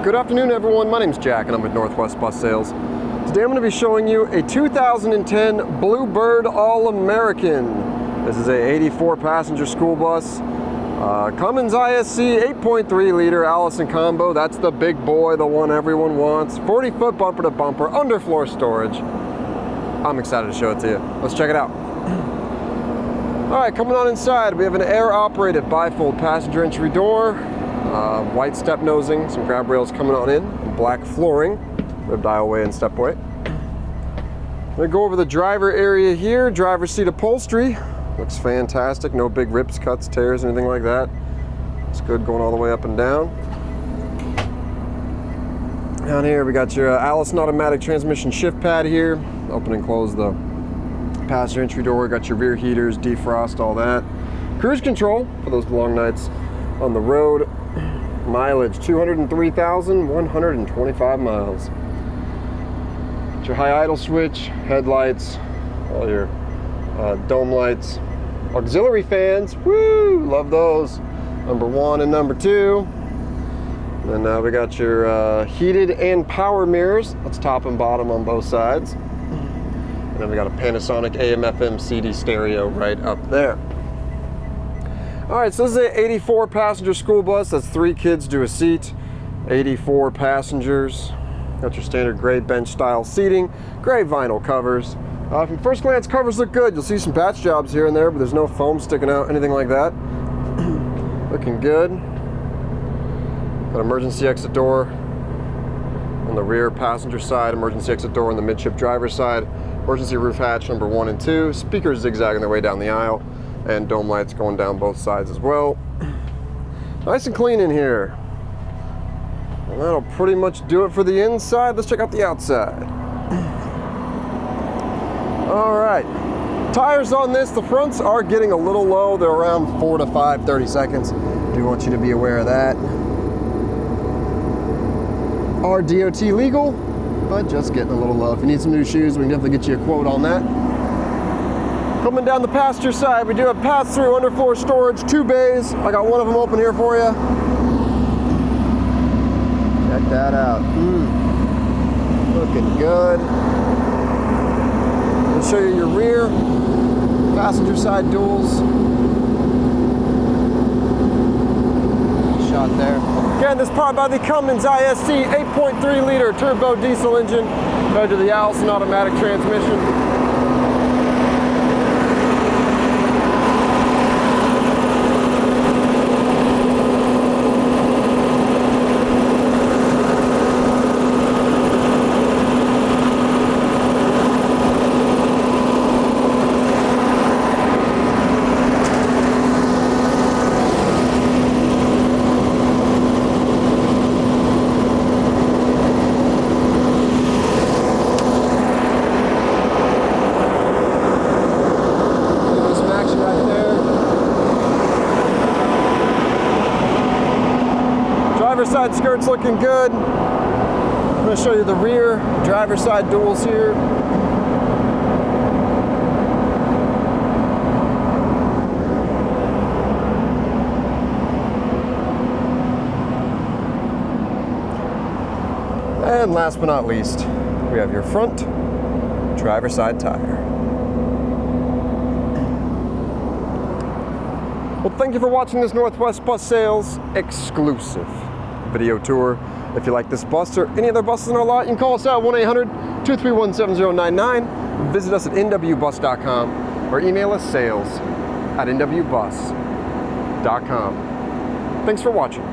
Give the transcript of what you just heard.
Good afternoon, everyone. My name's Jack and I'm with Northwest Bus Sales. Today I'm going to be showing you a 2010 Bluebird All-American. This is a 84 passenger school bus. Cummins ISC 8.3 liter Allison combo. That's the big boy, the one everyone wants. 40-foot bumper to bumper, underfloor storage. I'm excited to show it to you. Let's check it out. All right, coming on inside, we have an air-operated bifold passenger entry door. White step nosing, some grab rails coming on in, black flooring, rib dialway and stepway. I'm gonna go over the driver area here. Driver's seat upholstery looks fantastic. No big rips, cuts, tears, anything like that. It's good going all the way up and down. Down here we got your Allison automatic transmission shift pad here. Open and close the passenger entry door. Got your rear heaters, defrost, all that. Cruise control for those long nights on the road. Mileage 203,125 miles. Got your high idle switch, headlights, all your dome lights, auxiliary fans. Woo! Love those. Number 1 and number 2. And then we got your heated and power mirrors. That's top and bottom on both sides. And then we got a Panasonic AM/FM CD stereo right up there. All right, so this is an 84 passenger school bus. That's 3 kids to a seat, 84 passengers. Got your standard gray bench style seating, gray vinyl covers. From first glance, covers look good. You'll see some patch jobs here and there, but there's no foam sticking out, anything like that. Looking good. Got emergency exit door on the rear passenger side, emergency exit door on the midship driver's side, emergency roof hatch number 1 and 2, speakers zigzagging their way down the aisle, and dome lights going down both sides as well. Nice and clean in here. And that'll pretty much do it for the inside. Let's check out the outside. All right, tires on this, the fronts are getting a little low. They're around 4 to 5, 30 seconds. Do want you to be aware of that. Are DOT legal, but just getting a little low. If you need some new shoes, we can definitely get you a quote on that. Coming down the passenger side, we do have pass-through underfloor storage, 2 bays. I got one of them open here for you. Check that out. Looking good. I'll show you your rear passenger side duals. Shot there. Again, this powered by the Cummins ISC 8.3 liter turbo diesel engine, compared to the Allison automatic transmission. Side skirt's looking good. I'm going to show you the rear driver's side duals here. And last but not least, we have your front driver's side tire. Well, thank you for watching this Northwest Bus Sales exclusive video tour. If you like this bus or any other buses in our lot, you can call us out 1-800-231-7099. Visit us at nwbus.com or email us sales@nwbus.com. Thanks for watching.